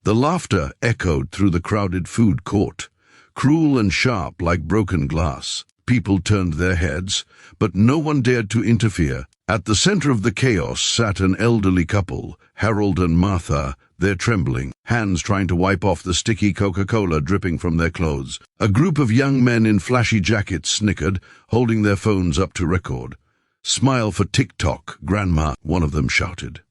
The laughter echoed through the crowded food court, cruel and sharp like broken glass. People turned their heads, but no one dared to interfere. At the center of the chaos sat an elderly couple, Harold and Martha, their trembling hands trying to wipe off the sticky Coca-Cola dripping from their clothes. A group of young men in flashy jackets snickered, holding their phones up to record. "Smile for TikTok, Grandma," one of them shouted.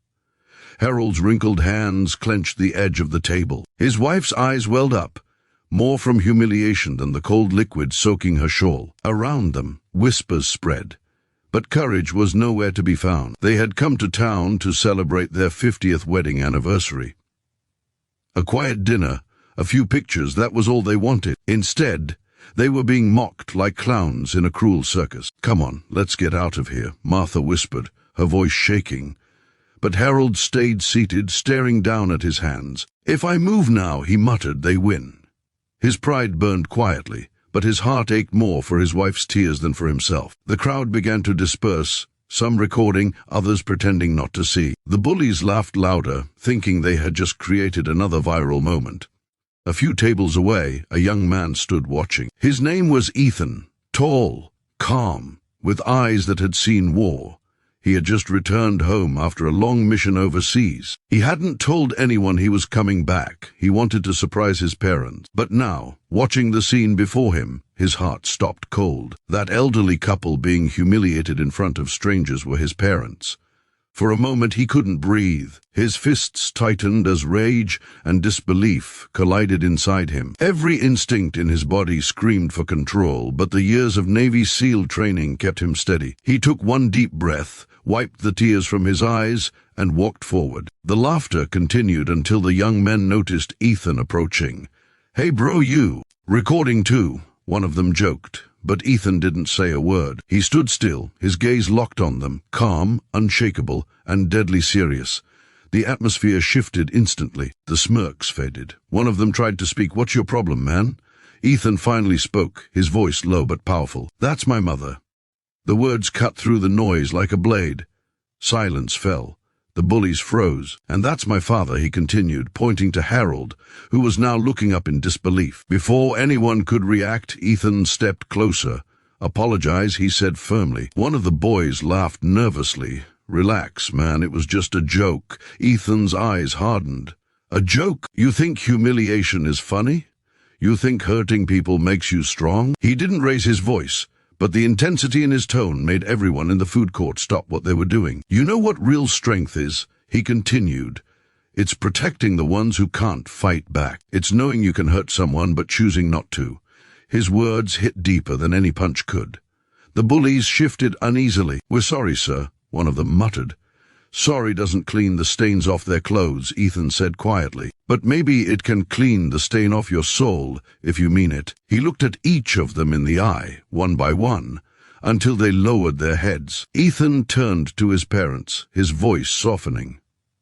Harold's wrinkled hands clenched the edge of the table. His wife's eyes welled up, more from humiliation than the cold liquid soaking her shawl. Around them, whispers spread. But courage was nowhere to be found. They had come to town to celebrate their 50th wedding anniversary. A quiet dinner, a few pictures, that was all they wanted. Instead, they were being mocked like clowns in a cruel circus. "Come on, let's get out of here," Martha whispered, her voice shaking. But Harold stayed seated, staring down at his hands. "If I move now," he muttered, "they win." His pride burned quietly, but his heart ached more for his wife's tears than for himself. The crowd began to disperse, some recording, others pretending not to see. The bullies laughed louder, thinking they had just created another viral moment. A few tables away, a young man stood watching. His name was Ethan, tall, calm, with eyes that had seen war. He had just returned home after a long mission overseas. He hadn't told anyone he was coming back. He wanted to surprise his parents. But now, watching the scene before him, his heart stopped cold. That elderly couple being humiliated in front of strangers were his parents. For a moment he couldn't breathe. His fists tightened as rage and disbelief collided inside him. Every instinct in his body screamed for control, but the years of Navy SEAL training kept him steady. He took one deep breath, wiped the tears from his eyes, and walked forward. The laughter continued until the young men noticed Ethan approaching. "Hey bro, you recording too?" one of them joked. But Ethan didn't say a word. He stood still, his gaze locked on them, calm, unshakable, and deadly serious. The atmosphere shifted instantly. The smirks faded. One of them tried to speak. "What's your problem, man?" Ethan finally spoke, his voice low but powerful. "That's my mother." The words cut through the noise like a blade. Silence fell. The bullies froze. "And that's my father," he continued, pointing to Harold, who was now looking up in disbelief. Before anyone could react, Ethan stepped closer. "Apologize," he said firmly. One of the boys laughed nervously. "Relax, man, it was just a joke." Ethan's eyes hardened. "A joke? You think humiliation is funny? You think hurting people makes you strong?" He didn't raise his voice, but the intensity in his tone made everyone in the food court stop what they were doing. "You know what real strength is?" he continued. "It's protecting the ones who can't fight back. It's knowing you can hurt someone but choosing not to." His words hit deeper than any punch could. The bullies shifted uneasily. "We're sorry, sir," one of them muttered. "Sorry doesn't clean the stains off their clothes," Ethan said quietly. "But maybe it can clean the stain off your soul, if you mean it." He looked at each of them in the eye, one by one, until they lowered their heads. Ethan turned to his parents, his voice softening.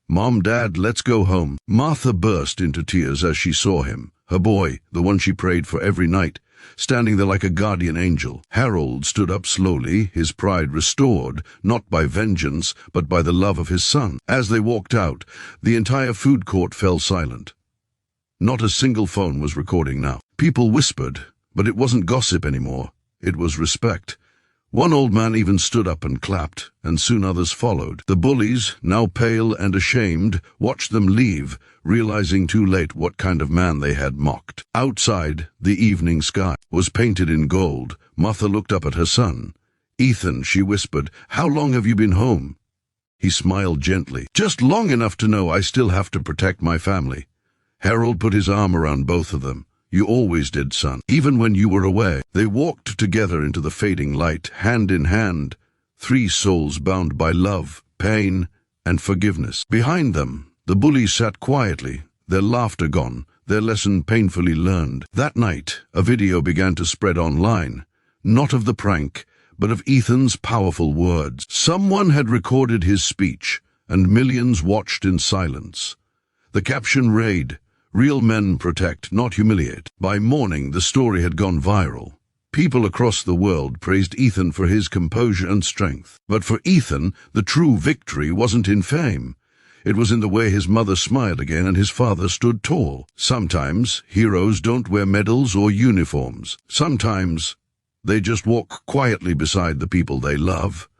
"Mom, Dad, let's go home." Martha burst into tears as she saw him, her boy, the one she prayed for every night, standing there like a guardian angel. Harold stood up slowly, his pride restored, not by vengeance, but by the love of his son. As they walked out, the entire food court fell silent. Not a single phone was recording now. People whispered, but it wasn't gossip anymore. It was respect. One old man even stood up and clapped, and soon others followed. The bullies, now pale and ashamed, watched them leave, realizing too late what kind of man they had mocked. Outside, the evening sky was painted in gold. Martha looked up at her son. "Ethan," she whispered, "how long have you been home?" He smiled gently. "Just long enough to know I still have to protect my family." Harold put his arm around both of them. "You always did, son, even when you were away." They walked together into the fading light, hand in hand, three souls bound by love, pain, and forgiveness. Behind them, the bullies sat quietly, their laughter gone, their lesson painfully learned. That night, a video began to spread online, not of the prank, but of Ethan's powerful words. Someone had recorded his speech, and millions watched in silence. The caption read, "Real men protect, not humiliate." By morning, the story had gone viral. People across the world praised Ethan for his composure and strength. But for Ethan, the true victory wasn't in fame. It was in the way his mother smiled again and his father stood tall. Sometimes heroes don't wear medals or uniforms. Sometimes they just walk quietly beside the people they love,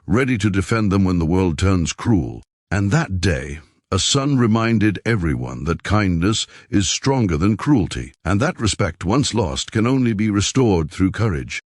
ready to defend them when the world turns cruel. And that day, a son reminded everyone that kindness is stronger than cruelty, and that respect once lost can only be restored through courage.